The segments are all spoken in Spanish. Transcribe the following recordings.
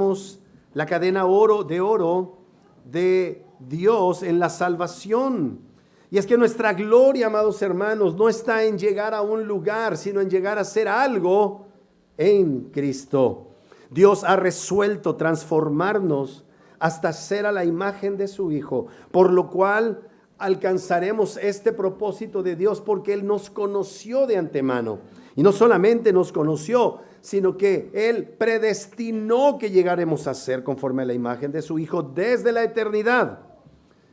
entendamos la cadena de oro de Dios en la salvación. Y es que nuestra gloria, amados hermanos, no está en llegar a un lugar, sino en llegar a ser algo en Cristo. Dios ha resuelto transformarnos hasta ser a la imagen de su Hijo, por lo cual alcanzaremos este propósito de Dios porque Él nos conoció de antemano. Y no solamente nos conoció, sino que Él predestinó que llegaremos a ser conforme a la imagen de su Hijo desde la eternidad.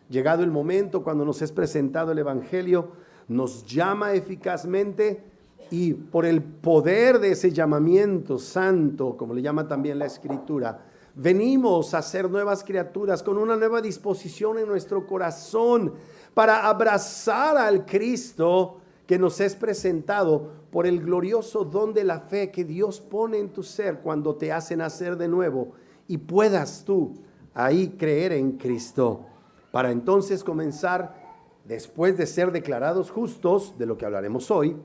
Llegado el momento cuando nos es presentado el Evangelio, nos llama eficazmente y por el poder de ese llamamiento santo, como le llama también la Escritura, venimos a ser nuevas criaturas con una nueva disposición en nuestro corazón para abrazar al Cristo que nos es presentado por el glorioso don de la fe que Dios pone en tu ser cuando te hace nacer de nuevo y puedas tú ahí creer en Cristo, para entonces comenzar, después de ser declarados justos, de lo que hablaremos hoy,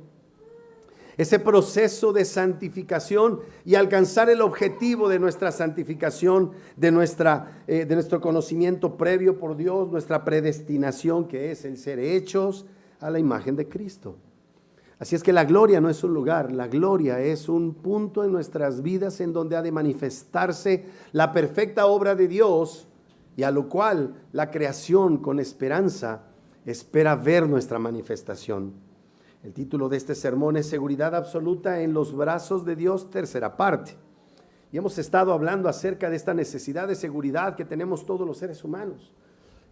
ese proceso de santificación y alcanzar el objetivo de nuestra santificación, de nuestro conocimiento previo por Dios, nuestra predestinación, que es el ser hechos a la imagen de Cristo. Así es que la gloria no es un lugar, la gloria es un punto en nuestras vidas en donde ha de manifestarse la perfecta obra de Dios y a lo cual la creación con esperanza espera ver nuestra manifestación. El título de este sermón es Seguridad absoluta en los brazos de Dios, tercera parte. Y hemos estado hablando acerca de esta necesidad de seguridad que tenemos todos los seres humanos.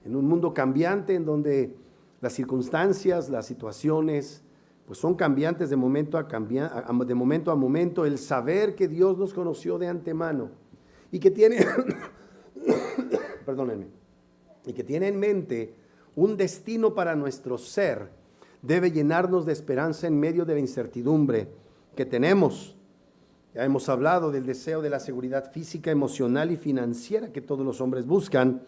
En un mundo cambiante en donde las circunstancias, las situaciones, pues son cambiantes de momento a momento, el saber que Dios nos conoció de antemano y que tiene, perdónenme, y que tiene en mente un destino para nuestro ser, debe llenarnos de esperanza en medio de la incertidumbre que tenemos. Ya hemos hablado del deseo de la seguridad física, emocional y financiera que todos los hombres buscan,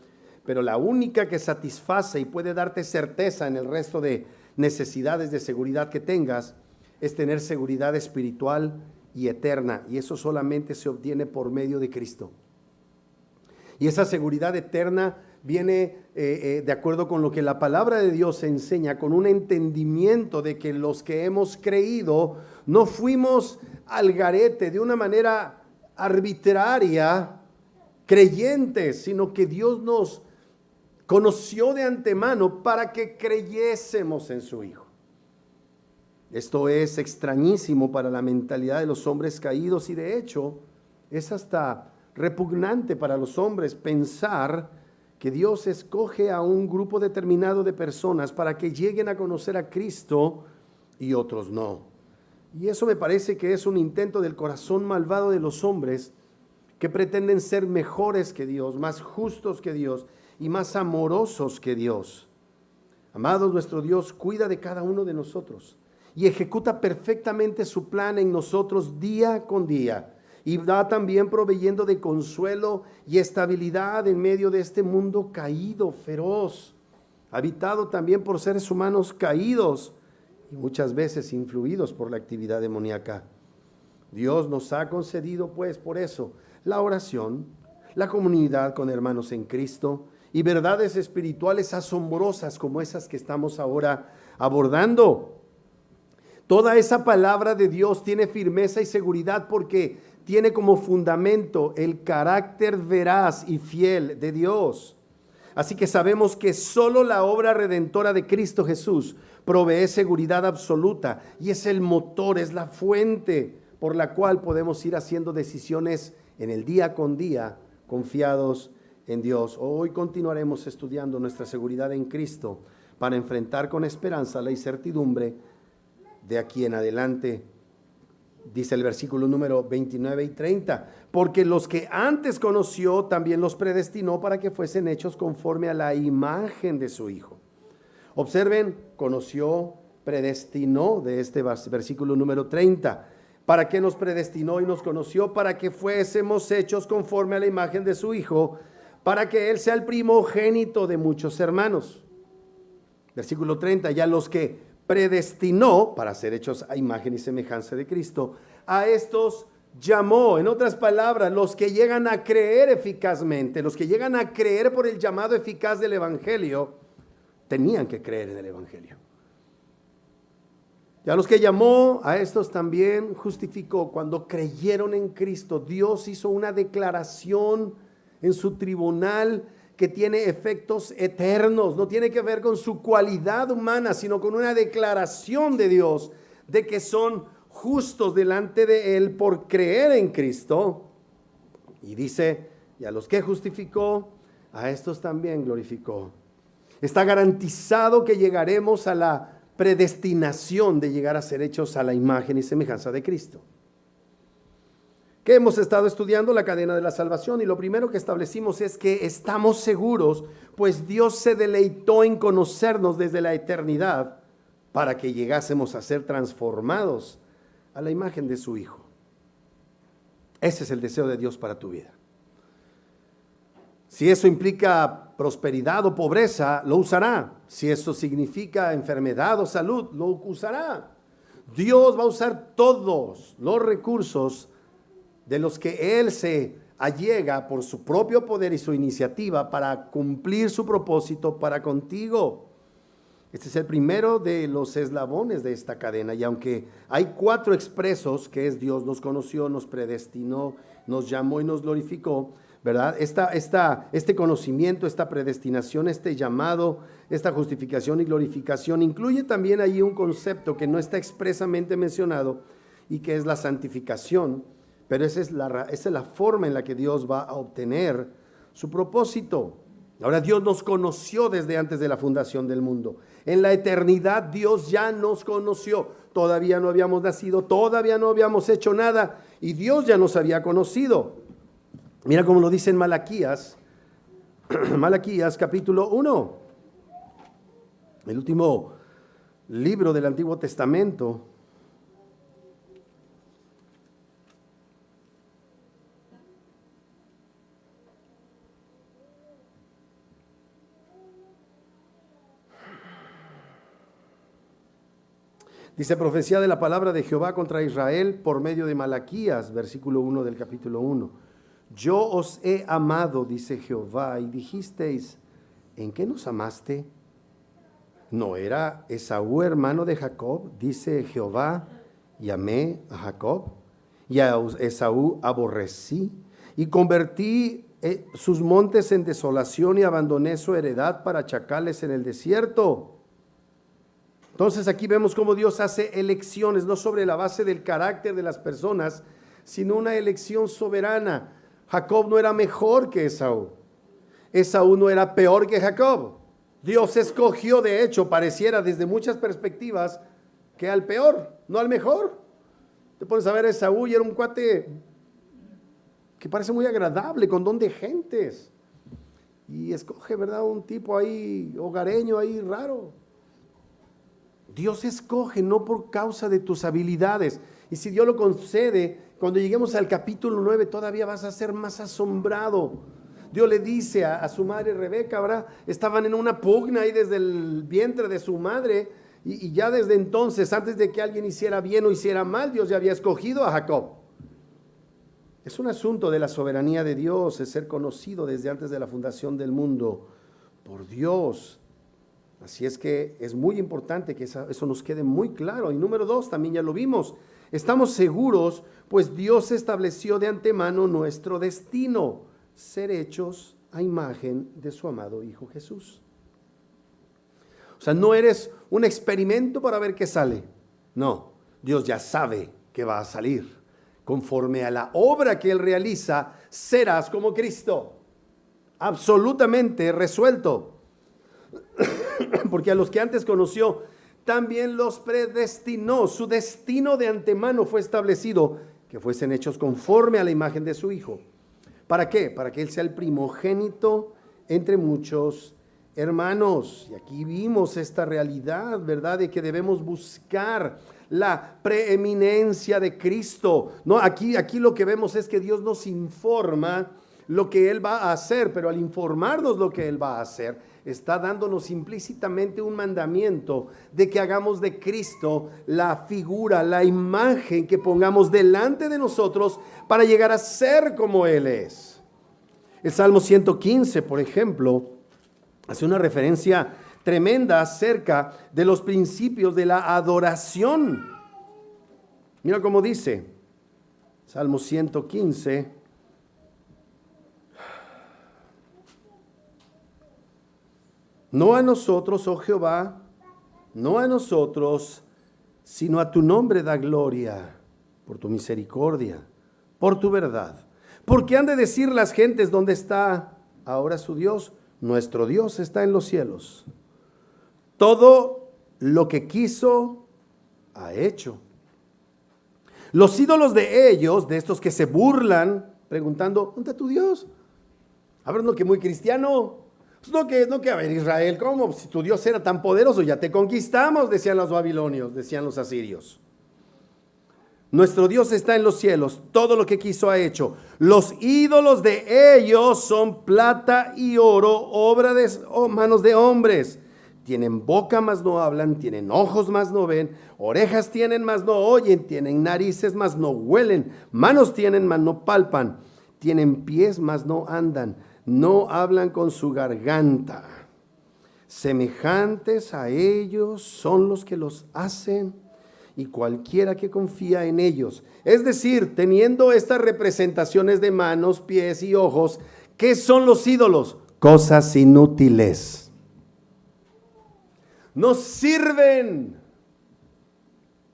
pero la única que satisface y puede darte certeza en el resto de necesidades de seguridad que tengas es tener seguridad espiritual y eterna, y eso solamente se obtiene por medio de Cristo. Y esa seguridad eterna viene de acuerdo con lo que la palabra de Dios enseña, con un entendimiento de que los que hemos creído no fuimos al garete de una manera arbitraria creyentes, sino que Dios nos conoció de antemano para que creyésemos en su Hijo. Esto es extrañísimo para la mentalidad de los hombres caídos y de hecho es hasta repugnante para los hombres pensar que Dios escoge a un grupo determinado de personas para que lleguen a conocer a Cristo y otros no. Y eso me parece que es un intento del corazón malvado de los hombres que pretenden ser mejores que Dios, más justos que Dios y más amorosos que Dios. Amados, nuestro Dios cuida de cada uno de nosotros y ejecuta perfectamente su plan en nosotros día con día. Y va también proveyendo de consuelo y estabilidad en medio de este mundo caído, feroz, habitado también por seres humanos caídos y muchas veces influidos por la actividad demoníaca. Dios nos ha concedido, pues, por eso, la oración, la comunidad con hermanos en Cristo y verdades espirituales asombrosas como esas que estamos ahora abordando. Toda esa palabra de Dios tiene firmeza y seguridad porque tiene como fundamento el carácter veraz y fiel de Dios. Así que sabemos que solo la obra redentora de Cristo Jesús provee seguridad absoluta y es el motor, es la fuente por la cual podemos ir haciendo decisiones en el día con día, confiados en Dios. Hoy continuaremos estudiando nuestra seguridad en Cristo para enfrentar con esperanza la incertidumbre de aquí en adelante. Dice el versículo número 29 y 30, porque los que antes conoció también los predestinó para que fuesen hechos conforme a la imagen de su Hijo. Observen, conoció, predestinó de este versículo número 30. ¿Para qué nos predestinó y nos conoció? Para que fuésemos hechos conforme a la imagen de su Hijo, para que Él sea el primogénito de muchos hermanos. Versículo 30, ya los que predestinó para ser hechos a imagen y semejanza de Cristo, a estos llamó. En otras palabras, los que llegan a creer eficazmente, los que llegan a creer por el llamado eficaz del Evangelio, tenían que creer en el Evangelio. Y a los que llamó, a estos también justificó. Cuando creyeron en Cristo, Dios hizo una declaración en su tribunal que tiene efectos eternos. No tiene que ver con su cualidad humana, sino con una declaración de Dios de que son justos delante de Él por creer en Cristo. Y dice, y a los que justificó, a estos también glorificó. Está garantizado que llegaremos a la predestinación de llegar a ser hechos a la imagen y semejanza de Cristo. Que hemos estado estudiando la cadena de la salvación y lo primero que establecimos es que estamos seguros, pues Dios se deleitó en conocernos desde la eternidad para que llegásemos a ser transformados a la imagen de su Hijo. Ese es el deseo de Dios para tu vida. Si eso implica prosperidad o pobreza, lo usará. Si eso significa enfermedad o salud, lo usará. Dios va a usar todos los recursos de los que Él se allega por su propio poder y su iniciativa para cumplir su propósito para contigo. Este es el primero de los eslabones de esta cadena, y aunque hay 4 expresos, que es Dios nos conoció, nos predestinó, nos llamó y nos glorificó, ¿verdad? Este conocimiento, esta predestinación, este llamado, esta justificación y glorificación, incluye también ahí un concepto que no está expresamente mencionado y que es la santificación, pero esa es la forma en la que Dios va a obtener su propósito. Ahora, Dios nos conoció desde antes de la fundación del mundo. En la eternidad Dios ya nos conoció. Todavía no habíamos nacido, todavía no habíamos hecho nada y Dios ya nos había conocido. Mira cómo lo dice en Malaquías, Malaquías capítulo 1, el último libro del Antiguo Testamento. Dice: profecía de la palabra de Jehová contra Israel por medio de Malaquías, versículo 1 del capítulo 1. Yo os he amado, dice Jehová, y dijisteis, ¿en qué nos amaste? ¿No era Esaú hermano de Jacob? Dice Jehová, y amé a Jacob, y a Esaú aborrecí, y convertí sus montes en desolación, y abandoné su heredad para chacales en el desierto. Entonces aquí vemos cómo Dios hace elecciones, no sobre la base del carácter de las personas, sino una elección soberana. Jacob no era mejor que Esaú. Esaú no era peor que Jacob. Dios escogió, de hecho, pareciera desde muchas perspectivas, que al peor, no al mejor. Te pones a ver a Esaú y era un cuate que parece muy agradable, con don de gentes. Y escoge, ¿verdad?, un tipo ahí, hogareño ahí, raro. Dios escoge no por causa de tus habilidades. Y si Dios lo concede, cuando lleguemos al capítulo 9 todavía vas a ser más asombrado. Dios le dice a su madre Rebeca, ¿verdad? Estaban en una pugna ahí desde el vientre de su madre y ya desde entonces, antes de que alguien hiciera bien o hiciera mal, Dios ya había escogido a Jacob. Es un asunto de la soberanía de Dios, es ser conocido desde antes de la fundación del mundo por Dios. Así es que es muy importante que eso nos quede muy claro. Y número 2, también ya lo vimos, estamos seguros, pues Dios estableció de antemano nuestro destino, ser hechos a imagen de su amado Hijo Jesús. O sea, no eres un experimento para ver qué sale. No, Dios ya sabe que va a salir. Conforme a la obra que Él realiza, serás como Cristo. Absolutamente resuelto. Porque a los que antes conoció, también los predestinó. Su destino de antemano fue establecido, que fuesen hechos conforme a la imagen de su Hijo. ¿Para qué? Para que Él sea el primogénito entre muchos hermanos. Y aquí vimos esta realidad, ¿verdad?, de que debemos buscar la preeminencia de Cristo. No, aquí lo que vemos es que Dios nos informa lo que Él va a hacer, pero al informarnos lo que Él va a hacer, está dándonos implícitamente un mandamiento de que hagamos de Cristo la figura, la imagen que pongamos delante de nosotros para llegar a ser como Él es. El Salmo 115, por ejemplo, hace una referencia tremenda acerca de los principios de la adoración. Mira cómo dice, Salmo 115. No a nosotros, oh Jehová, no a nosotros, sino a tu nombre da gloria, por tu misericordia, por tu verdad. Porque han de decir las gentes, ¿dónde está ahora su Dios? Nuestro Dios está en los cielos. Todo lo que quiso, ha hecho. Los ídolos de ellos, de estos que se burlan, preguntando, ¿dónde está tu Dios? A ver, no que muy cristiano. Pues no que, a ver, Israel, ¿cómo? Si tu Dios era tan poderoso, ya te conquistamos, decían los babilonios, decían los asirios. Nuestro Dios está en los cielos, todo lo que quiso ha hecho. Los ídolos de ellos son plata y oro, obra de manos de hombres. Tienen boca, mas no hablan, tienen ojos, mas no ven, orejas tienen, mas no oyen, tienen narices, mas no huelen, manos tienen, mas no palpan, tienen pies, mas no andan, no hablan con su garganta. Semejantes a ellos son los que los hacen y cualquiera que confía en ellos. Es decir, teniendo estas representaciones de manos, pies y ojos, ¿qué son los ídolos? Cosas inútiles. No sirven.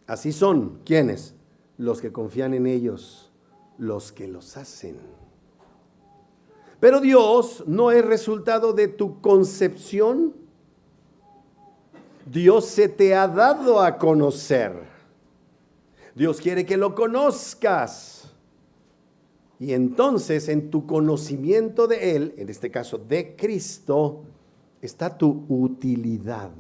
Así son. ¿Quiénes? Los que confían en ellos, los que los hacen. Pero Dios no es resultado de tu concepción. Dios se te ha dado a conocer. Dios quiere que lo conozcas. Y entonces en tu conocimiento de Él, en este caso de Cristo, está tu utilidad.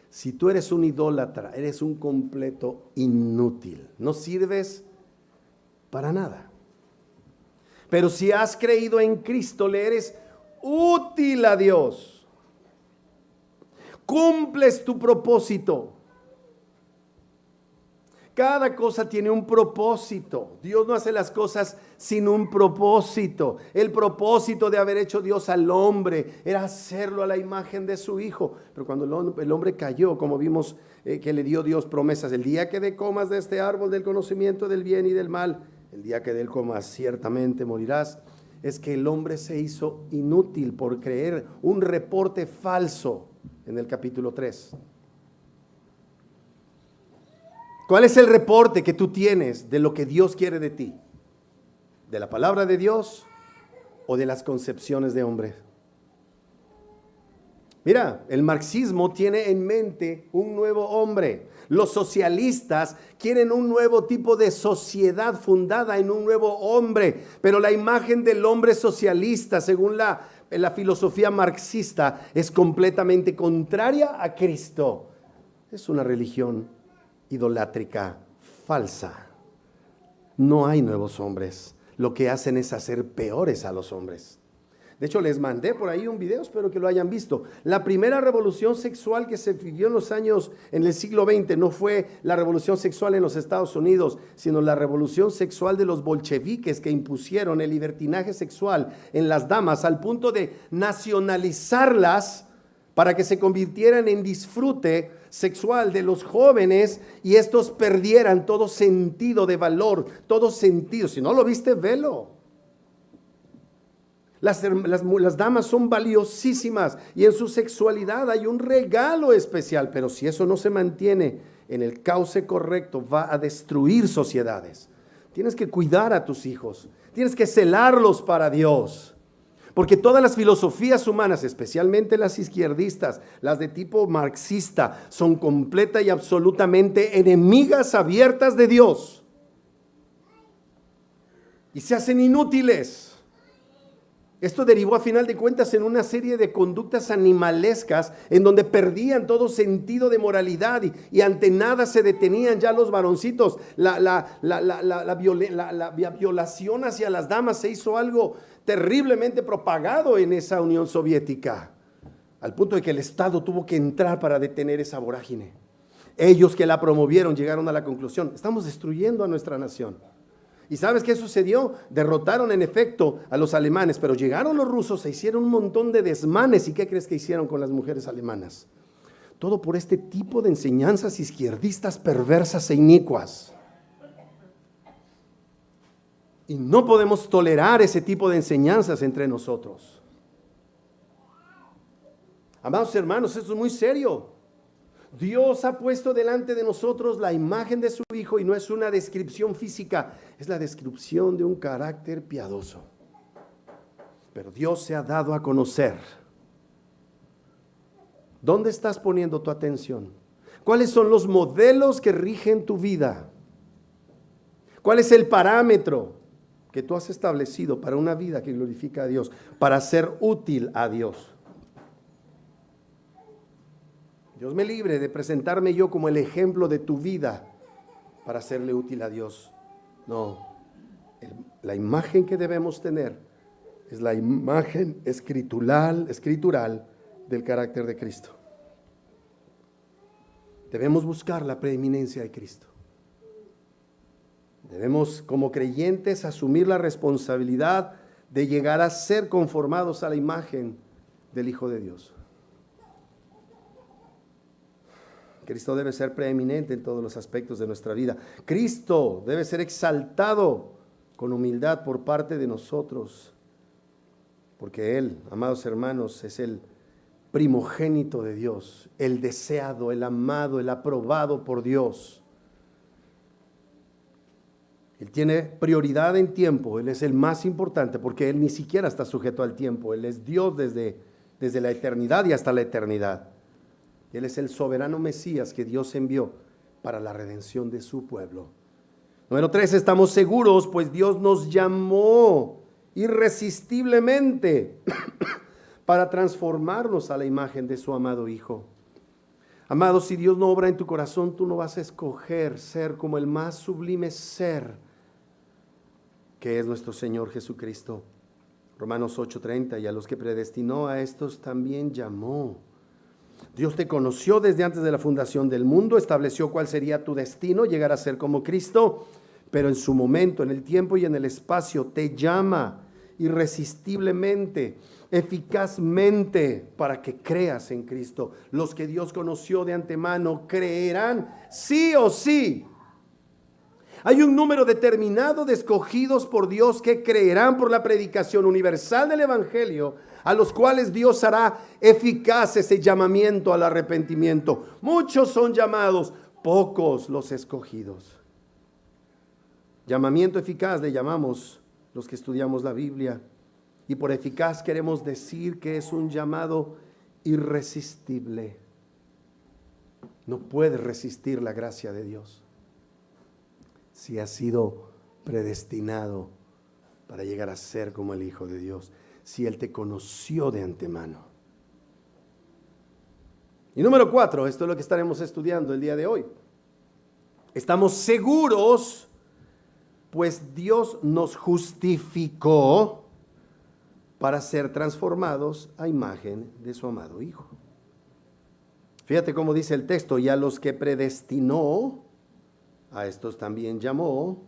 Si tú eres un idólatra, eres un completo inútil. No sirves para nada. Pero si has creído en Cristo, le eres útil a Dios. Cumples tu propósito. Cada cosa tiene un propósito. Dios no hace las cosas sin un propósito. El propósito de haber hecho Dios al hombre era hacerlo a la imagen de su Hijo. Pero cuando el hombre cayó, como vimos que le dio Dios promesas, el día que comas de este árbol del conocimiento del bien y del mal, el día que de él comas ciertamente morirás, es que el hombre se hizo inútil por creer un reporte falso en el capítulo 3. ¿Cuál es el reporte que tú tienes de lo que Dios quiere de ti? ¿De la palabra de Dios o de las concepciones de hombres? Mira, el marxismo tiene en mente un nuevo hombre. Los socialistas quieren un nuevo tipo de sociedad fundada en un nuevo hombre, pero la imagen del hombre socialista, según la filosofía marxista, es completamente contraria a Cristo. Es una religión idolátrica, falsa. No hay nuevos hombres. Lo que hacen es hacer peores a los hombres. De hecho, les mandé por ahí un video, espero que lo hayan visto. La primera revolución sexual que se vivió en el siglo XX, no fue la revolución sexual en los Estados Unidos, sino la revolución sexual de los bolcheviques que impusieron el libertinaje sexual en las damas al punto de nacionalizarlas para que se convirtieran en disfrute sexual de los jóvenes y estos perdieran todo sentido de valor, todo sentido. Si no lo viste, velo. Las damas son valiosísimas y en su sexualidad hay un regalo especial, pero si eso no se mantiene en el cauce correcto, va a destruir sociedades. Tienes que cuidar a tus hijos, tienes que celarlos para Dios, porque todas las filosofías humanas, especialmente las izquierdistas, las de tipo marxista, son completa y absolutamente enemigas abiertas de Dios y se hacen inútiles. Esto derivó a final de cuentas en una serie de conductas animalescas en donde perdían todo sentido de moralidad y ante nada se detenían ya los varoncitos. La violación hacia las damas se hizo algo terriblemente propagado en esa Unión Soviética, al punto de que el Estado tuvo que entrar para detener esa vorágine. Ellos que la promovieron llegaron a la conclusión: estamos destruyendo a nuestra nación. ¿Y sabes qué sucedió? Derrotaron en efecto a los alemanes, pero llegaron los rusos e hicieron un montón de desmanes. ¿Y qué crees que hicieron con las mujeres alemanas? Todo por este tipo de enseñanzas izquierdistas perversas e inicuas. Y no podemos tolerar ese tipo de enseñanzas entre nosotros. Amados hermanos, esto es muy serio. Dios ha puesto delante de nosotros la imagen de su Hijo, y no es una descripción física, es la descripción de un carácter piadoso. Pero Dios se ha dado a conocer. ¿Dónde estás poniendo tu atención? ¿Cuáles son los modelos que rigen tu vida? ¿Cuál es el parámetro que tú has establecido para una vida que glorifica a Dios, para ser útil a Dios? Dios me libre de presentarme yo como el ejemplo de tu vida para serle útil a Dios. No, la imagen que debemos tener es la imagen escritural del carácter de Cristo. Debemos buscar la preeminencia de Cristo. Debemos, como creyentes, asumir la responsabilidad de llegar a ser conformados a la imagen del Hijo de Dios. Cristo debe ser preeminente en todos los aspectos de nuestra vida. Cristo debe ser exaltado con humildad por parte de nosotros, porque Él, amados hermanos, es el primogénito de Dios, el deseado, el amado, el aprobado por Dios. Él tiene prioridad en tiempo, Él es el más importante, porque Él ni siquiera está sujeto al tiempo. Él es Dios desde la eternidad y hasta la eternidad. Él es el soberano Mesías que Dios envió para la redención de su pueblo. Número 3, estamos seguros, pues Dios nos llamó irresistiblemente para transformarnos a la imagen de su amado Hijo. Amado, si Dios no obra en tu corazón, tú no vas a escoger ser como el más sublime ser que es nuestro Señor Jesucristo. Romanos 8:30, y a los que predestinó, a estos también llamó. Dios te conoció desde antes de la fundación del mundo, estableció cuál sería tu destino, llegar a ser como Cristo, pero en su momento, en el tiempo y en el espacio, te llama irresistiblemente, eficazmente, para que creas en Cristo. Los que Dios conoció de antemano creerán sí o sí. Hay un número determinado de escogidos por Dios que creerán por la predicación universal del Evangelio, a los cuales Dios hará eficaz ese llamamiento al arrepentimiento. Muchos son llamados, pocos los escogidos. Llamamiento eficaz le llamamos los que estudiamos la Biblia, y por eficaz queremos decir que es un llamado irresistible. No puedes resistir la gracia de Dios si has sido predestinado para llegar a ser como el Hijo de Dios, si Él te conoció de antemano. Y número 4, esto es lo que estaremos estudiando el día de hoy. Estamos seguros, pues Dios nos justificó para ser transformados a imagen de su amado Hijo. Fíjate cómo dice el texto: y a los que predestinó, a estos también llamó,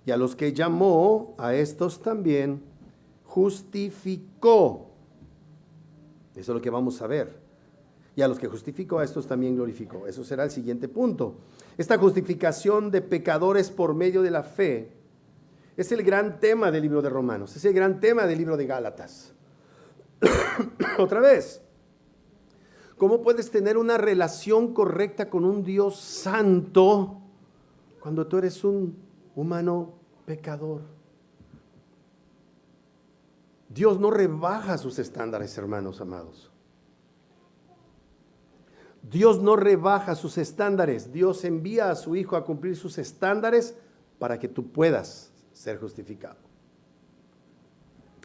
y a los que llamó, a estos también justificó. Eso es lo que vamos a ver. Y a los que justificó, a estos también glorificó. Eso será el siguiente punto. Esta justificación de pecadores por medio de la fe es el gran tema del libro de Romanos, es el gran tema del libro de Gálatas. Otra vez, ¿cómo puedes tener una relación correcta con un Dios santo cuando tú eres un humano pecador? Dios no rebaja sus estándares, hermanos amados. Dios no rebaja sus estándares. Dios envía a su Hijo a cumplir sus estándares para que tú puedas ser justificado.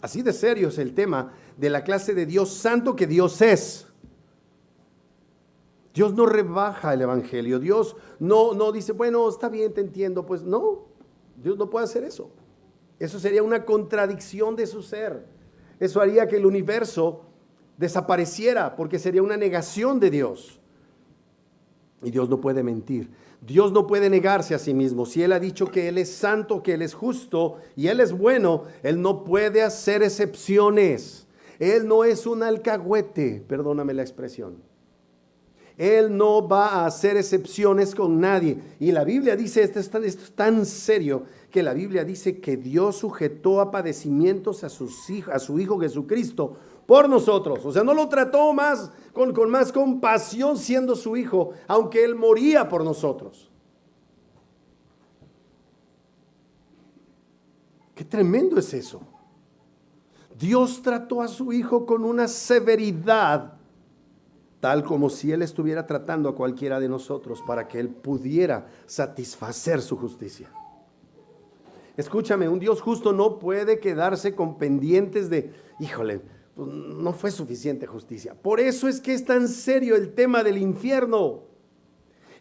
Así de serio es el tema de la clase de Dios santo que Dios es. Dios no rebaja el Evangelio. Dios no dice, bueno, está bien, te entiendo. Pues no, Dios no puede hacer eso. Eso sería una contradicción de su ser. Eso haría que el universo desapareciera porque sería una negación de Dios. Y Dios no puede mentir. Dios no puede negarse a sí mismo. Si Él ha dicho que Él es santo, que Él es justo y Él es bueno, Él no puede hacer excepciones. Él no es un alcahuete, perdóname la expresión. Él no va a hacer excepciones con nadie. Y la Biblia dice, esto es tan serio, que la Biblia dice que Dios sujetó a padecimientos a su Hijo Jesucristo por nosotros. O sea, no lo trató más con más compasión siendo su Hijo, aunque Él moría por nosotros. Qué tremendo es eso. Dios trató a su Hijo con una severidad tal como si Él estuviera tratando a cualquiera de nosotros para que Él pudiera satisfacer su justicia. Escúchame, un Dios justo no puede quedarse con pendientes de, híjole, pues no fue suficiente justicia. Por eso es que es tan serio el tema del infierno.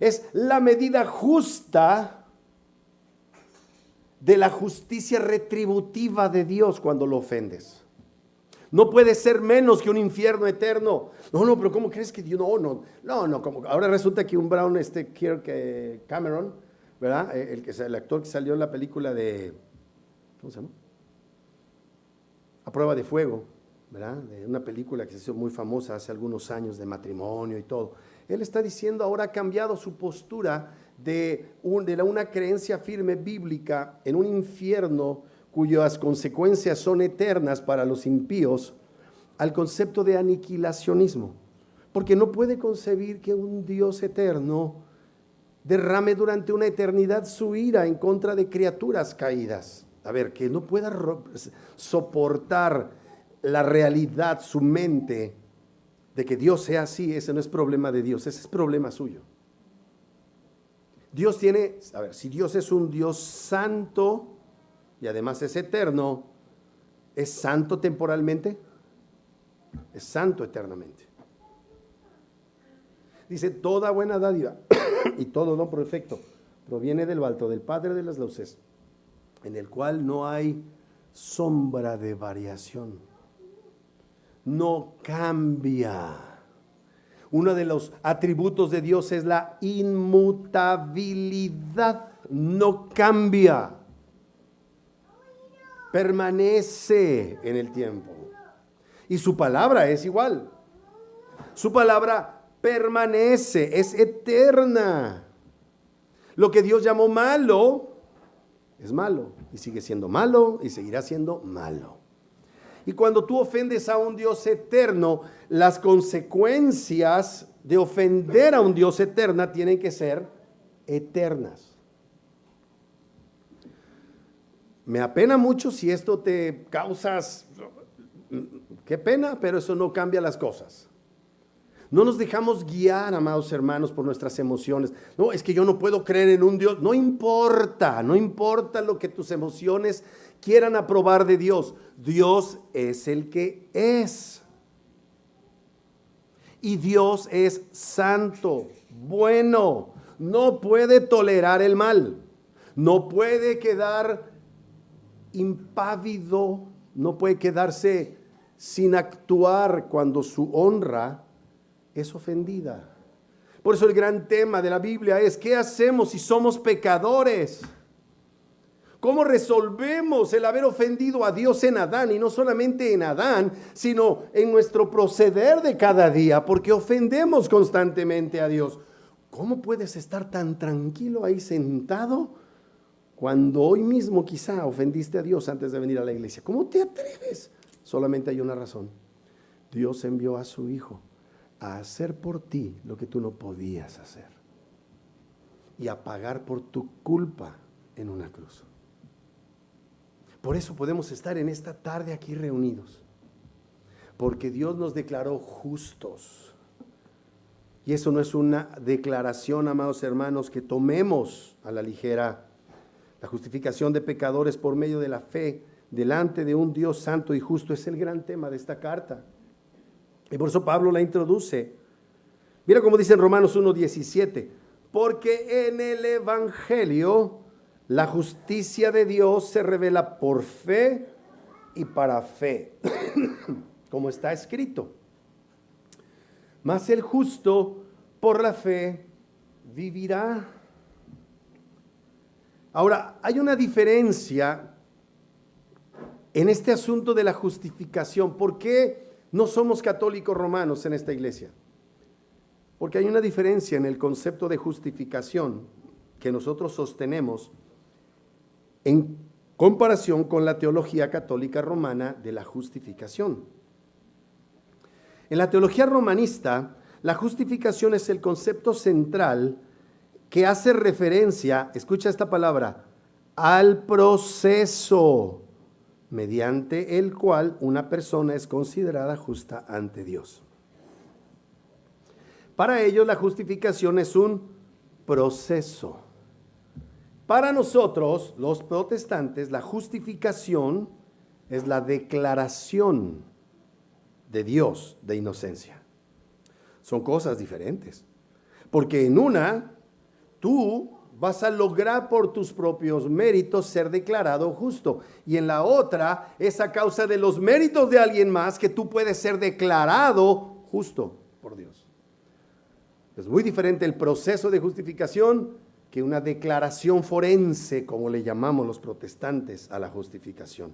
Es la medida justa de la justicia retributiva de Dios cuando lo ofendes. No puede ser menos que un infierno eterno. No, pero ¿cómo crees que Dios? No, como ahora resulta que un Brown, Kirk Cameron, ¿verdad? El actor que salió en la película de, ¿cómo se llama? A Prueba de Fuego, ¿verdad? De una película que se hizo muy famosa hace algunos años de matrimonio y todo. Él está diciendo ahora ha cambiado su postura de una creencia firme bíblica en un infierno cuyas consecuencias son eternas para los impíos, al concepto de aniquilacionismo, porque no puede concebir que un Dios eterno derrame durante una eternidad su ira en contra de criaturas caídas. A ver, que no pueda soportar la realidad, su mente, de que Dios sea así, ese no es problema de Dios, ese es problema suyo. Dios tiene, a ver, si Dios es un Dios santo, y además es eterno, ¿es santo temporalmente? Es santo eternamente. Dice, toda buena dádiva y todo don perfecto proviene del alto, del Padre de las luces, en el cual no hay sombra de variación. No cambia. Uno de los atributos de Dios es la inmutabilidad. No cambia. Permanece en el tiempo. Y su palabra es igual. Su palabra permanece, es eterna. Lo que Dios llamó malo, es malo. Y sigue siendo malo y seguirá siendo malo. Y cuando tú ofendes a un Dios eterno, las consecuencias de ofender a un Dios eterno tienen que ser eternas. Me apena mucho si esto te causas, qué pena, pero eso no cambia las cosas. No nos dejamos guiar, amados hermanos, por nuestras emociones. No, es que yo no puedo creer en un Dios. No importa lo que tus emociones quieran aprobar de Dios. Dios es el que es. Y Dios es santo, bueno, no puede tolerar el mal, no puede quedar impávido, no puede quedarse sin actuar cuando su honra es ofendida. Por eso el gran tema de la Biblia es, ¿qué hacemos si somos pecadores? ¿Cómo resolvemos el haber ofendido a Dios en Adán? Y no solamente en Adán, sino en nuestro proceder de cada día, porque ofendemos constantemente a Dios. ¿Cómo puedes estar tan tranquilo ahí sentado cuando hoy mismo quizá ofendiste a Dios antes de venir a la iglesia? ¿Cómo te atreves? Solamente hay una razón. Dios envió a su Hijo a hacer por ti lo que tú no podías hacer y a pagar por tu culpa en una cruz. Por eso podemos estar en esta tarde aquí reunidos, porque Dios nos declaró justos. Y eso no es una declaración, amados hermanos, que tomemos a la ligera. La justificación de pecadores por medio de la fe delante de un Dios santo y justo es el gran tema de esta carta. Y por eso Pablo la introduce. Mira cómo dice en Romanos 1:17, porque en el Evangelio La justicia de Dios se revela por fe y para fe, como está escrito. Mas el justo por la fe vivirá. Ahora, hay una diferencia en este asunto de la justificación. ¿Por qué no somos católicos romanos en esta iglesia? Porque hay una diferencia en el concepto de justificación que nosotros sostenemos en comparación con la teología católica romana de la justificación. En la teología romanista, la justificación es el concepto central que hace referencia, escucha esta palabra, al proceso mediante el cual una persona es considerada justa ante Dios. Para ellos la justificación es un proceso. Para nosotros, los protestantes, la justificación es la declaración de Dios de inocencia. Son cosas diferentes. Porque en una, tú vas a lograr por tus propios méritos ser declarado justo. Y en la otra, es a causa de los méritos de alguien más que tú puedes ser declarado justo por Dios. Es muy diferente el proceso de justificación que una declaración forense, como le llamamos los protestantes a la justificación.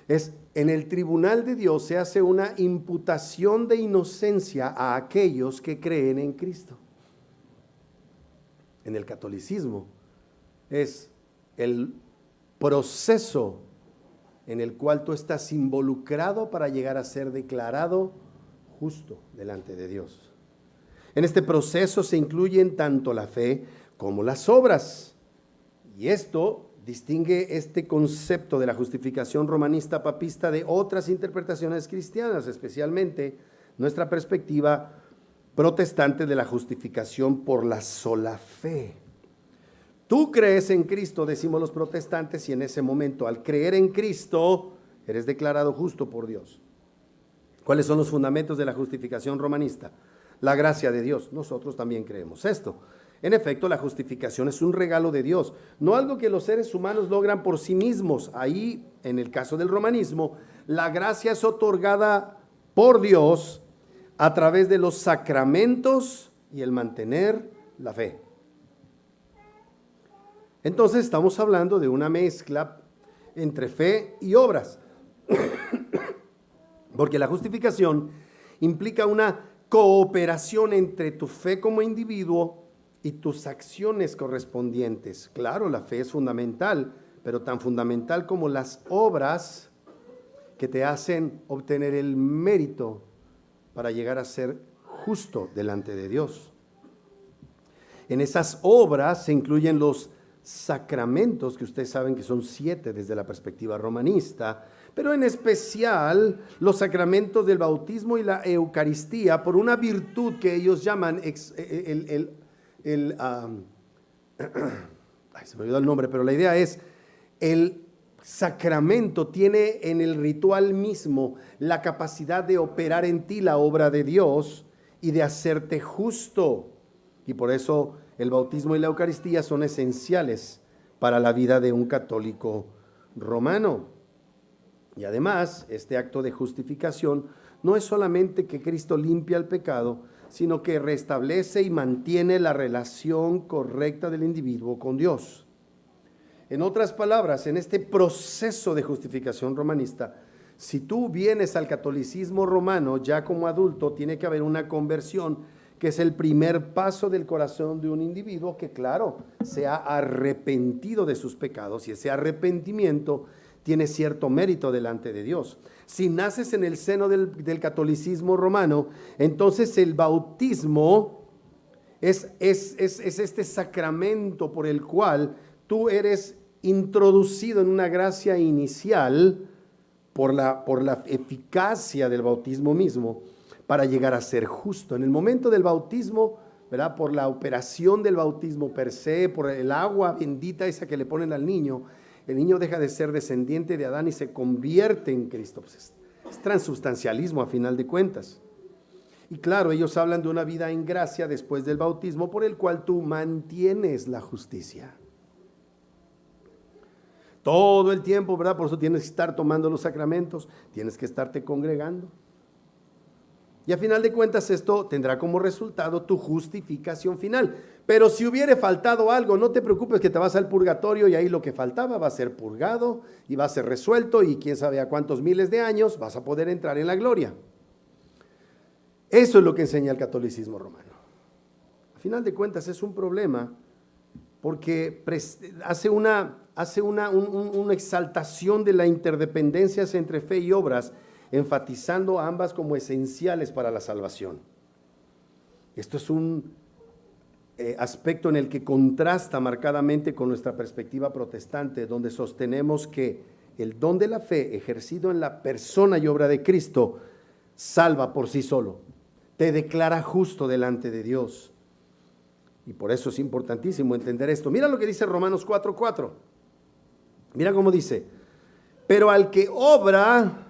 Es en el tribunal de Dios se hace una imputación de inocencia a aquellos que creen en Cristo. En el catolicismo es el proceso en el cual tú estás involucrado para llegar a ser declarado justo delante de Dios. En este proceso se incluyen tanto la fe como las obras. Y esto distingue este concepto de la justificación romanista papista de otras interpretaciones cristianas, especialmente nuestra perspectiva protestante de la justificación por la sola fe. Tú crees en Cristo, decimos los protestantes, y en ese momento, al creer en Cristo, eres declarado justo por Dios. ¿Cuáles son los fundamentos de la justificación romanista? La gracia de Dios. Nosotros también creemos esto. En efecto, la justificación es un regalo de Dios, no algo que los seres humanos logran por sí mismos. Ahí, en el caso del romanismo, la gracia es otorgada por Dios a través de los sacramentos y el mantener la fe. Entonces estamos hablando de una mezcla entre fe y obras, porque la justificación implica una cooperación entre tu fe como individuo y tus acciones correspondientes. Claro, la fe es fundamental, pero tan fundamental como las obras que te hacen obtener el mérito para llegar a ser justo delante de Dios. En esas obras se incluyen los sacramentos, que ustedes saben que son 7 desde la perspectiva romanista, pero en especial los sacramentos del bautismo y la Eucaristía, por una virtud que ellos llaman, se me olvidó el nombre, pero la idea es, el sacramento tiene en el ritual mismo la capacidad de operar en ti la obra de Dios y de hacerte justo. Y por eso el bautismo y la Eucaristía son esenciales para la vida de un católico romano. Y además, este acto de justificación no es solamente que Cristo limpia el pecado, sino que restablece y mantiene la relación correcta del individuo con Dios. En otras palabras, en este proceso de justificación romanista, si tú vienes al catolicismo romano ya como adulto, tiene que haber una conversión, que es el primer paso del corazón de un individuo que, claro, se ha arrepentido de sus pecados, y ese arrepentimiento tiene cierto mérito delante de Dios. Si naces en el seno del catolicismo romano, entonces el bautismo es este sacramento por el cual tú eres introducido en una gracia inicial por la eficacia del bautismo mismo para llegar a ser justo. En el momento del bautismo, ¿verdad?, por la operación del bautismo per se, por el agua bendita esa que le ponen al niño, el niño deja de ser descendiente de Adán y se convierte en Cristo. Pues es transubstancialismo a final de cuentas. Y claro, ellos hablan de una vida en gracia después del bautismo por el cual tú mantienes la justicia. todo el tiempo, ¿verdad? Por eso tienes que estar tomando los sacramentos, tienes que estarte congregando. Y a final de cuentas esto tendrá como resultado tu justificación final. Pero si hubiere faltado algo, no te preocupes que te vas al purgatorio y ahí lo que faltaba va a ser purgado y va a ser resuelto y quién sabe a cuántos miles de años vas a poder entrar en la gloria. Eso es lo que enseña el catolicismo romano. A final de cuentas es un problema porque hace una exaltación de la interdependencia entre fe y obras, enfatizando ambas como esenciales para la salvación. Esto es un aspecto en el que contrasta marcadamente con nuestra perspectiva protestante, donde sostenemos que el don de la fe ejercido en la persona y obra de Cristo salva por sí solo, te declara justo delante de Dios. Y por eso es importantísimo entender esto. Mira lo que dice Romanos 4:4. Mira cómo dice: pero al que obra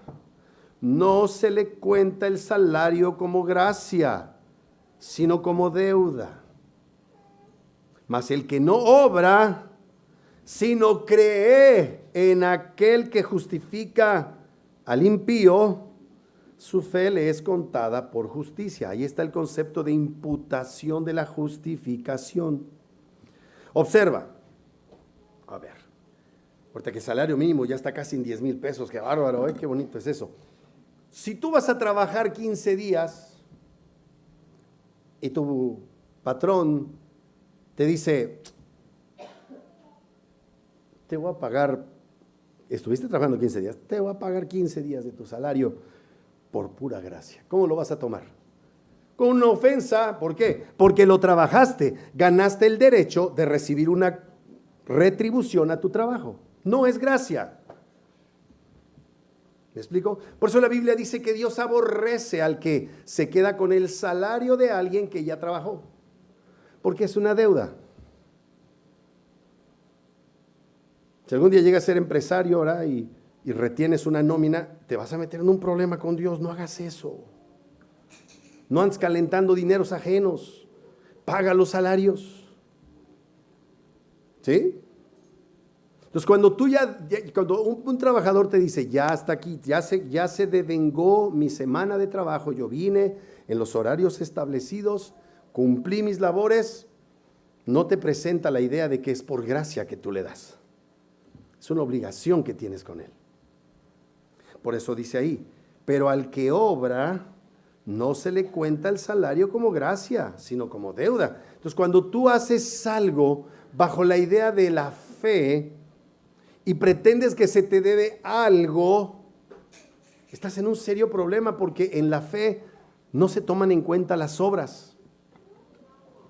no se le cuenta el salario como gracia, sino como deuda. Mas el que no obra, sino cree en aquel que justifica al impío, su fe le es contada por justicia. Ahí está el concepto de imputación de la justificación. Observa. A ver, ahorita que el salario mínimo ya está casi en 10,000 pesos. Qué bárbaro, qué bonito es eso. Si tú vas a trabajar 15 días y tu patrón te dice, te voy a pagar, estuviste trabajando 15 días, te voy a pagar 15 días de tu salario por pura gracia. ¿Cómo lo vas a tomar? Con una ofensa. ¿Por qué? Porque lo trabajaste, ganaste el derecho de recibir una retribución a tu trabajo. No es gracia. ¿Me explico? Por eso la Biblia dice que Dios aborrece al que se queda con el salario de alguien que ya trabajó, porque es una deuda. Si algún día llegas a ser empresario, ¿verdad? y retienes una nómina, te vas a meter en un problema con Dios. No hagas eso. No andes calentando dineros ajenos. Paga los salarios. ¿Sí? Entonces, cuando cuando un trabajador te dice, ya hasta aquí, ya se devengó mi semana de trabajo, yo vine en los horarios establecidos, cumplí mis labores, no te presenta la idea de que es por gracia que tú le das. Es una obligación que tienes con él. Por eso dice ahí, pero al que obra no se le cuenta el salario como gracia, sino como deuda. Entonces, cuando tú haces algo bajo la idea de la fe y pretendes que se te debe algo, estás en un serio problema, porque en la fe no se toman en cuenta las obras.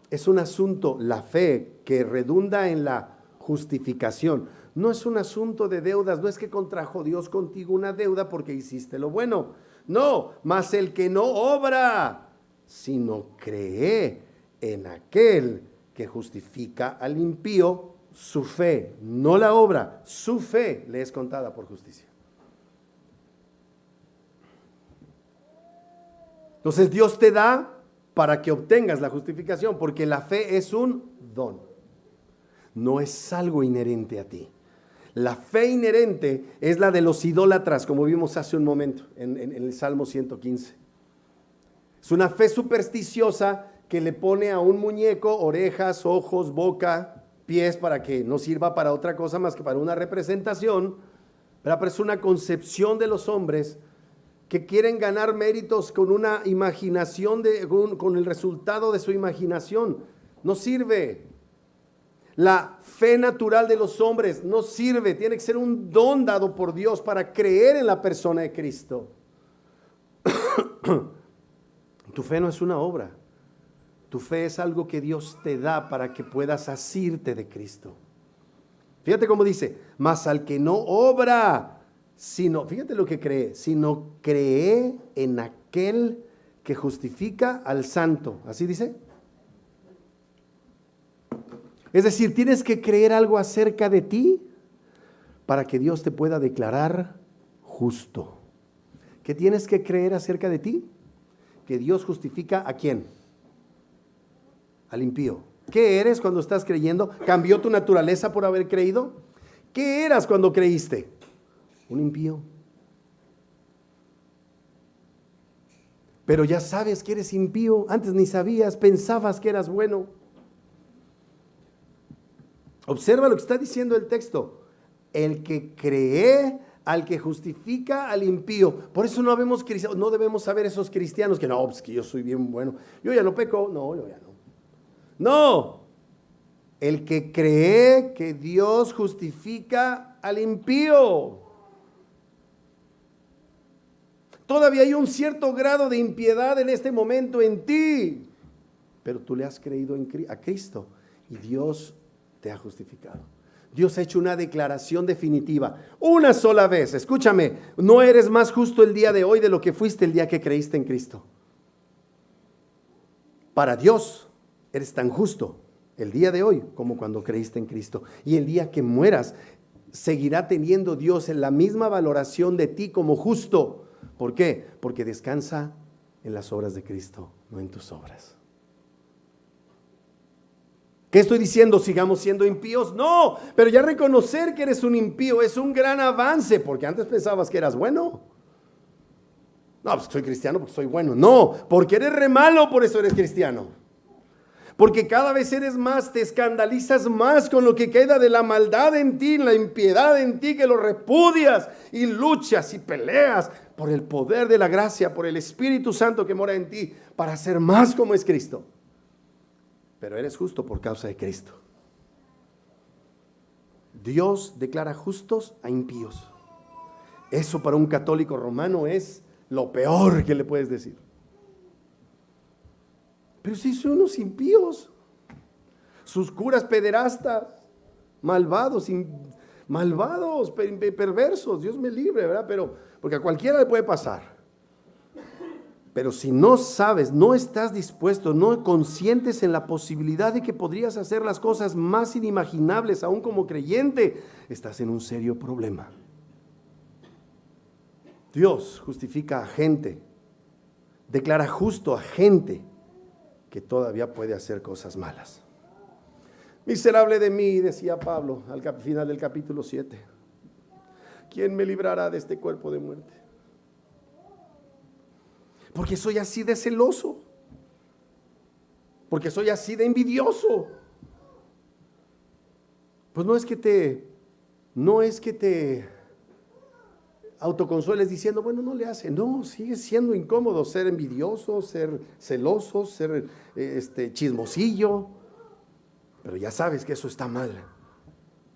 Es un asunto, la fe, que redunda en la justificación. No es un asunto de deudas, no es que contrajo Dios contigo una deuda porque hiciste lo bueno. No, mas el que no obra, sino cree en aquel que justifica al impío, su fe, no la obra, su fe le es contada por justicia. Entonces Dios te da para que obtengas la justificación, porque la fe es un don, no es algo inherente a ti. La fe inherente es la de los idólatras, como vimos hace un momento en el Salmo 115. Es una fe supersticiosa que le pone a un muñeco orejas, ojos, boca, pies, para que no sirva para otra cosa más que para una representación, pero es una concepción de los hombres que quieren ganar méritos con una imaginación, con el resultado de su imaginación. No sirve. La fe natural de los hombres no sirve, tiene que ser un don dado por Dios para creer en la persona de Cristo. Tu fe no es una obra, tu fe es algo que Dios te da para que puedas asirte de Cristo. Fíjate cómo dice, mas al que no obra, fíjate lo que cree, sino cree en aquel que justifica al santo. ¿Así dice? Es decir, tienes que creer algo acerca de ti para que Dios te pueda declarar justo. ¿Qué tienes que creer acerca de ti? Que Dios justifica ¿a quién? Al impío. ¿Qué eres cuando estás creyendo? ¿Cambió tu naturaleza por haber creído? ¿Qué eras cuando creíste? Un impío. Pero ya sabes que eres impío. Antes ni sabías, pensabas que eras bueno. Observa lo que está diciendo el texto. El que cree al que justifica al impío. Por eso no debemos saber esos cristianos que no, pues que yo soy bien bueno. Yo ya no peco. No, yo ya no. No. El que cree que Dios justifica al impío. Todavía hay un cierto grado de impiedad en este momento en ti. Pero tú le has creído a Cristo y Dios te ha justificado. Dios ha hecho una declaración definitiva, una sola vez. Escúchame, no eres más justo el día de hoy de lo que fuiste el día que creíste en Cristo. Para Dios eres tan justo el día de hoy como cuando creíste en Cristo. Y el día que mueras, seguirá teniendo Dios en la misma valoración de ti como justo. ¿Por qué? Porque descansa en las obras de Cristo, no en tus obras. ¿Qué estoy diciendo? ¿Sigamos siendo impíos? No, pero ya reconocer que eres un impío es un gran avance, porque antes pensabas que eras bueno. No, pues soy cristiano porque soy bueno. No, porque eres re malo, por eso eres cristiano. Porque cada vez eres más, te escandalizas más con lo que queda de la maldad en ti, la impiedad en ti, que lo repudias y luchas y peleas por el poder de la gracia, por el Espíritu Santo que mora en ti, para ser más como es Cristo. Pero eres justo por causa de Cristo. Dios declara justos a impíos. Eso para un católico romano es lo peor que le puedes decir. Pero si son unos impíos, sus curas pederastas, malvados, perversos, Dios me libre, ¿verdad? Pero, porque a cualquiera le puede pasar. Pero si no sabes, no estás dispuesto, no conscientes en la posibilidad de que podrías hacer las cosas más inimaginables aún como creyente, estás en un serio problema. Dios justifica a gente, declara justo a gente que todavía puede hacer cosas malas. Miserable de mí, decía Pablo al final del capítulo 7. ¿Quién me librará de este cuerpo de muerte? Porque soy así de celoso. Porque soy así de envidioso. Pues no es que te autoconsueles diciendo, bueno, no le hace. No, sigue siendo incómodo ser envidioso, ser celoso, ser chismosillo. Pero ya sabes que eso está mal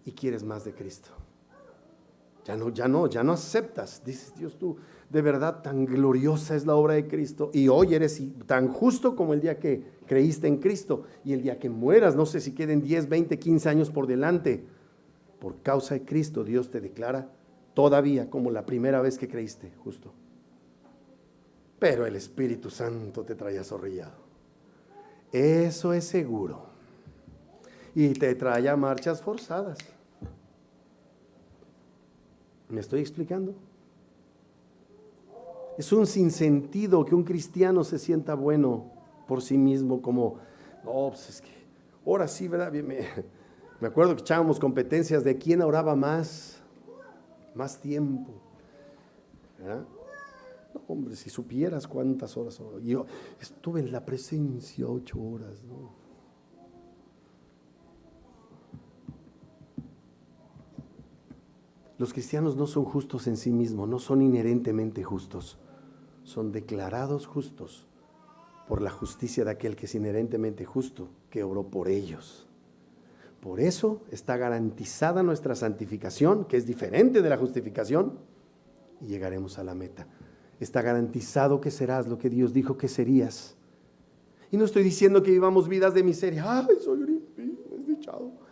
y quieres más de Cristo. Ya no aceptas. Dices, Dios, tú, de verdad tan gloriosa es la obra de Cristo y hoy eres tan justo como el día que creíste en Cristo y el día que mueras, no sé si queden 10, 20, 15 años por delante. Por causa de Cristo, Dios te declara todavía como la primera vez que creíste, justo. Pero el Espíritu Santo te trae azorrillado. Eso es seguro. Y te trae a marchas forzadas. ¿Me estoy explicando? Es un sinsentido que un cristiano se sienta bueno por sí mismo, como, no, pues es que, ahora sí, ¿verdad? Me acuerdo que echábamos competencias de quién oraba más tiempo, ¿verdad? No, hombre, si supieras cuántas horas oraba. Yo estuve en la presencia 8 horas, ¿no? Los cristianos no son justos en sí mismos, no son inherentemente justos, son declarados justos por la justicia de aquel que es inherentemente justo, que obró por ellos. Por eso está garantizada nuestra santificación, que es diferente de la justificación, y llegaremos a la meta. Está garantizado que serás lo que Dios dijo que serías. Y no estoy diciendo que vivamos vidas de miseria. ¡Ay, soy un impío, desdichado!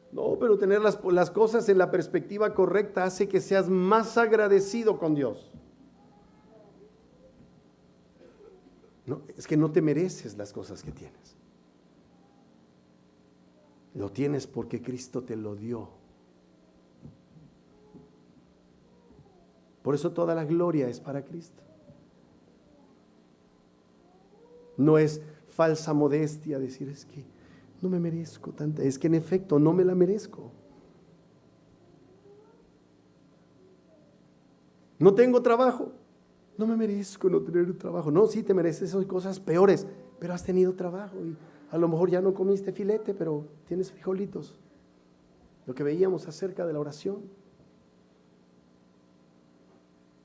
No, pero tener las cosas en la perspectiva correcta hace que seas más agradecido con Dios. No, es que no te mereces las cosas que tienes. Lo tienes porque Cristo te lo dio. Por eso toda la gloria es para Cristo. No es falsa modestia decir, es que no me merezco tanta, es que en efecto no me la merezco. No tengo trabajo. No me merezco no tener un trabajo. No, sí te mereces esas cosas peores, pero has tenido trabajo y a lo mejor ya no comiste filete, pero tienes frijolitos. Lo que veíamos acerca de la oración.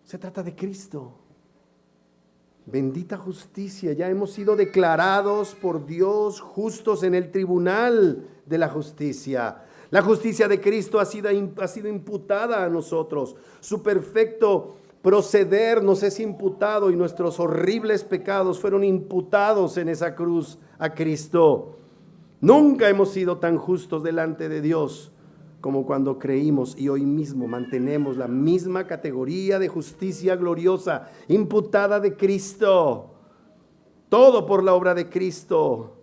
Se trata de Cristo. Bendita justicia, ya hemos sido declarados por Dios justos en el tribunal de la justicia. La justicia de Cristo ha sido imputada a nosotros. Su perfecto proceder nos es imputado y nuestros horribles pecados fueron imputados en esa cruz a Cristo. Nunca hemos sido tan justos delante de Dios como cuando creímos y hoy mismo mantenemos la misma categoría de justicia gloriosa imputada de Cristo. Todo por la obra de Cristo.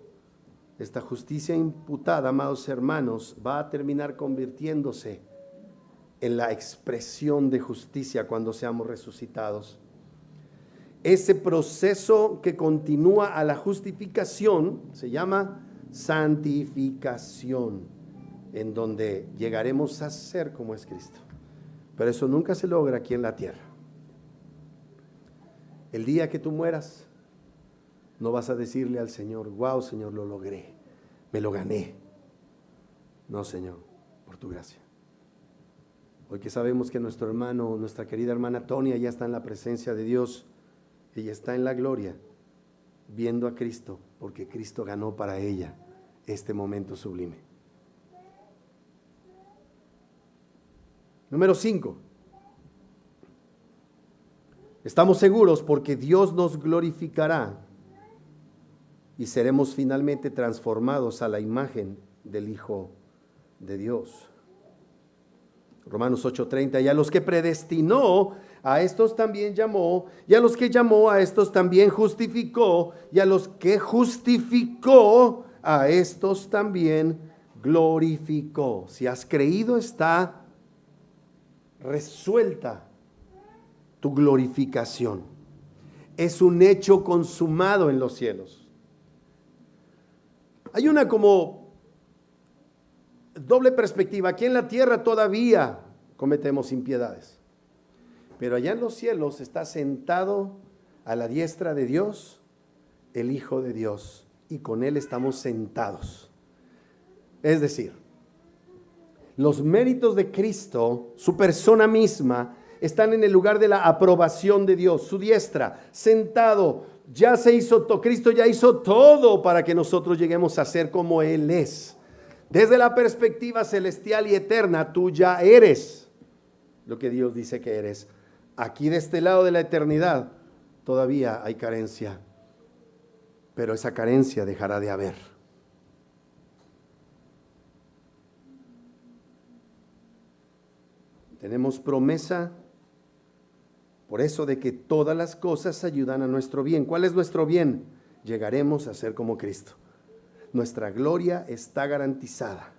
Esta justicia imputada, amados hermanos, va a terminar convirtiéndose en la expresión de justicia cuando seamos resucitados. Ese proceso que continúa a la justificación se llama santificación, en donde llegaremos a ser como es Cristo. Pero eso nunca se logra aquí en la tierra. El día que tú mueras, no vas a decirle al Señor, wow, Señor, lo logré, me lo gané. No, Señor, por tu gracia. Hoy que sabemos que nuestro hermano, nuestra querida hermana Tonia ya está en la presencia de Dios, ella está en la gloria, viendo a Cristo, porque Cristo ganó para ella este momento sublime. Número 5. Estamos seguros porque Dios nos glorificará y seremos finalmente transformados a la imagen del Hijo de Dios. Romanos 8:30, y a los que predestinó, a estos también llamó, y a los que llamó, a estos también justificó, y a los que justificó, a estos también glorificó. Si has creído, está resuelta tu glorificación. Es un hecho consumado en los cielos. Hay una como doble perspectiva. Aquí en la tierra todavía cometemos impiedades, pero allá en los cielos está sentado a la diestra de Dios el Hijo de Dios, y con Él estamos sentados. Es decir, los méritos de Cristo, su persona misma, están en el lugar de la aprobación de Dios, su diestra, sentado. Ya se hizo todo, Cristo ya hizo todo para que nosotros lleguemos a ser como Él es. Desde la perspectiva celestial y eterna, tú ya eres lo que Dios dice que eres. Aquí de este lado de la eternidad todavía hay carencia, pero esa carencia dejará de haber. Tenemos promesa, por eso, de que todas las cosas ayudan a nuestro bien. ¿Cuál es nuestro bien? Llegaremos a ser como Cristo. Nuestra gloria está garantizada.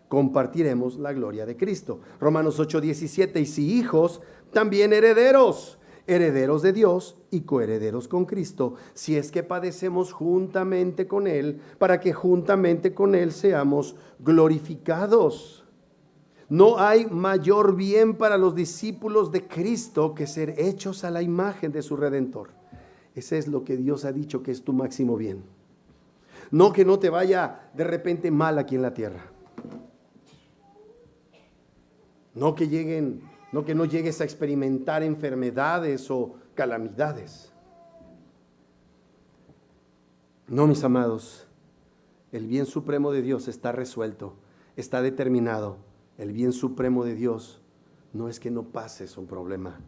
Compartiremos la gloria de Cristo. Romanos 8:17, y si hijos, también herederos, herederos de Dios y coherederos con Cristo, si es que padecemos juntamente con Él, para que juntamente con Él seamos glorificados. No hay mayor bien para los discípulos de Cristo que ser hechos a la imagen de su Redentor. Ese es lo que Dios ha dicho que es tu máximo bien. No que no te vaya de repente mal aquí en la tierra. No que no llegues a experimentar enfermedades o calamidades. No, mis amados, el bien supremo de Dios está resuelto, está determinado. El bien supremo de Dios no es que no pases un problema,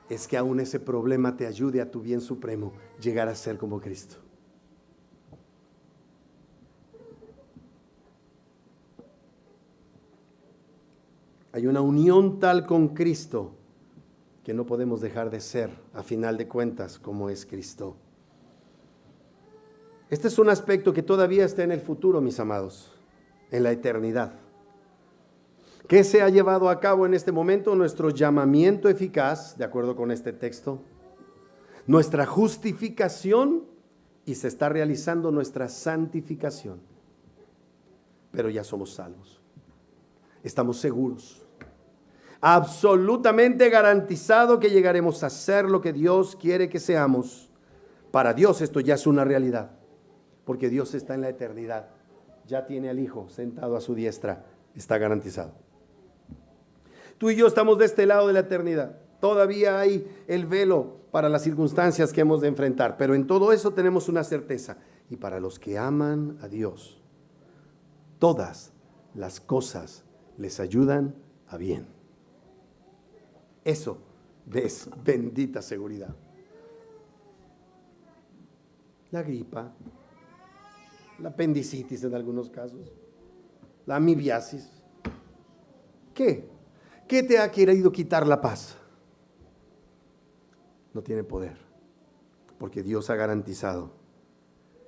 es que aún ese problema te ayude a tu bien supremo, llegar a ser como Cristo. Hay una unión tal con Cristo que no podemos dejar de ser, a final de cuentas, como es Cristo. Este es un aspecto que todavía está en el futuro, mis amados, en la eternidad. ¿Qué se ha llevado a cabo en este momento? Nuestro llamamiento eficaz, de acuerdo con este texto, nuestra justificación, y se está realizando nuestra santificación. Pero ya somos salvos, estamos seguros. Absolutamente garantizado que llegaremos a ser lo que Dios quiere que seamos. Para Dios esto ya es una realidad, porque Dios está en la eternidad. Ya tiene al Hijo sentado a su diestra, está garantizado. Tú y yo estamos de este lado de la eternidad. Todavía hay el velo para las circunstancias que hemos de enfrentar, pero en todo eso tenemos una certeza. Y para los que aman a Dios, todas las cosas les ayudan a bien. Eso es bendita seguridad. La gripa, la apendicitis en algunos casos, la amibiasis. ¿Qué? ¿Qué te ha querido quitar la paz? No tiene poder, porque Dios ha garantizado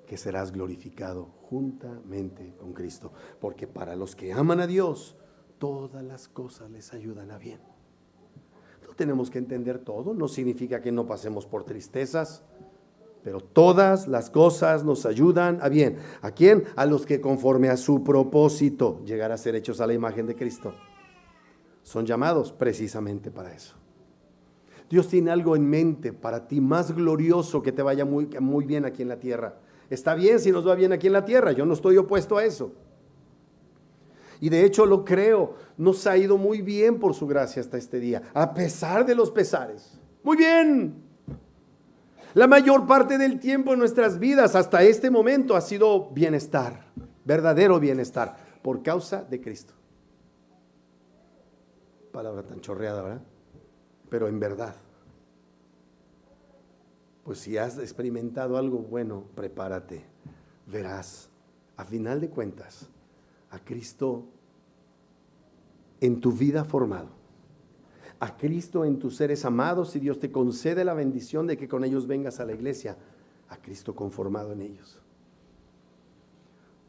que serás glorificado juntamente con Cristo, porque para los que aman a Dios, todas las cosas les ayudan a bien. No tenemos que entender todo, no significa que no pasemos por tristezas, pero todas las cosas nos ayudan a bien. ¿A quién? A los que conforme a su propósito llegar a ser hechos a la imagen de Cristo. Son llamados precisamente para eso. Dios tiene algo en mente para ti más glorioso, que te vaya muy bien aquí en la tierra. Está bien si nos va bien aquí en la tierra, yo no estoy opuesto a eso. Y de hecho lo creo, nos ha ido muy bien por su gracia hasta este día, a pesar de los pesares. Muy bien. La mayor parte del tiempo en nuestras vidas hasta este momento ha sido bienestar, verdadero bienestar, por causa de Cristo. Palabra tan chorreada, ¿verdad? Pero en verdad, pues si has experimentado algo bueno, prepárate, verás, a final de cuentas, a Cristo en tu vida formado, a Cristo en tus seres amados, y Dios te concede la bendición de que con ellos vengas a la iglesia, a Cristo conformado en ellos.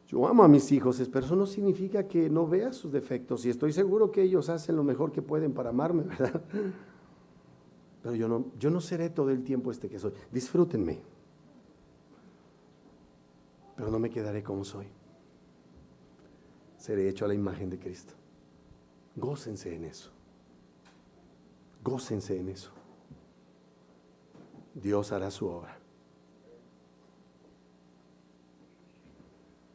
Yo amo a mis hijos, pero eso no significa que no vea sus defectos, y estoy seguro que ellos hacen lo mejor que pueden para amarme, ¿verdad? Pero yo no seré todo el tiempo que soy. Disfrútenme, pero no me quedaré como soy. Seré hecho a la imagen de Cristo. Gócense en eso. Gócense en eso. Dios hará su obra.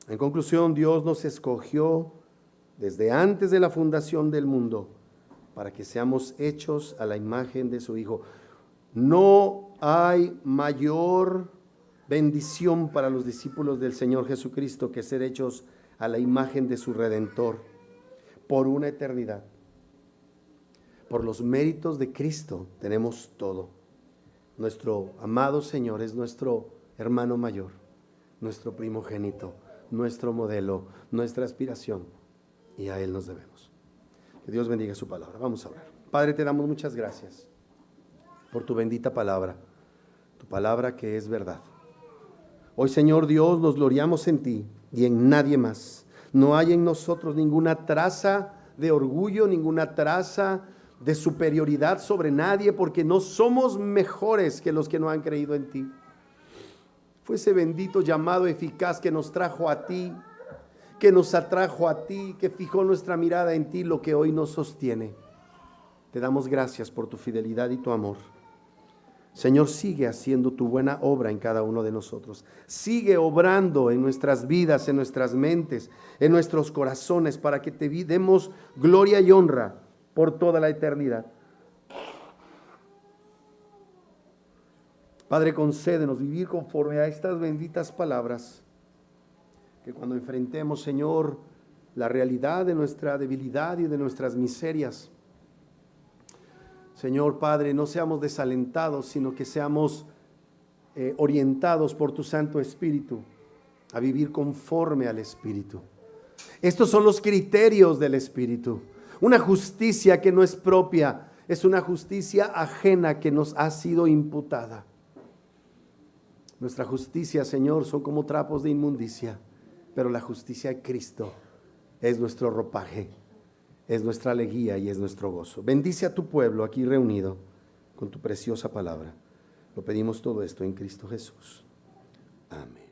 En conclusión, Dios nos escogió desde antes de la fundación del mundo para que seamos hechos a la imagen de su Hijo. No hay mayor bendición para los discípulos del Señor Jesucristo que ser hechos a la imagen de su Redentor por una eternidad. Por los méritos de Cristo tenemos todo. Nuestro amado Señor es nuestro hermano mayor, nuestro primogénito, nuestro modelo, nuestra aspiración, y a Él nos debemos. Que Dios bendiga su palabra. Vamos a orar. Padre, te damos muchas gracias por tu bendita palabra, tu palabra que es verdad. Hoy, Señor Dios, nos gloriamos en ti y en nadie más. No hay en nosotros ninguna traza de orgullo, ninguna traza de superioridad sobre nadie, porque no somos mejores que los que no han creído en ti. Fue ese bendito llamado eficaz que nos trajo a ti, que nos atrajo a ti, que fijó nuestra mirada en ti, lo que hoy nos sostiene. Te damos gracias por tu fidelidad y tu amor. Señor, sigue haciendo tu buena obra en cada uno de nosotros. Sigue obrando en nuestras vidas, en nuestras mentes, en nuestros corazones, para que te demos gloria y honra por toda la eternidad. Padre, concédenos vivir conforme a estas benditas palabras, que cuando enfrentemos, Señor, la realidad de nuestra debilidad y de nuestras miserias, Señor Padre, no seamos desalentados, sino que seamos orientados por tu Santo Espíritu a vivir conforme al Espíritu. Estos son los criterios del Espíritu. Una justicia que no es propia, es una justicia ajena que nos ha sido imputada. Nuestra justicia, Señor, son como trapos de inmundicia, pero la justicia de Cristo es nuestro ropaje, es nuestra alegría y es nuestro gozo. Bendice a tu pueblo aquí reunido con tu preciosa palabra. Lo pedimos todo esto en Cristo Jesús. Amén.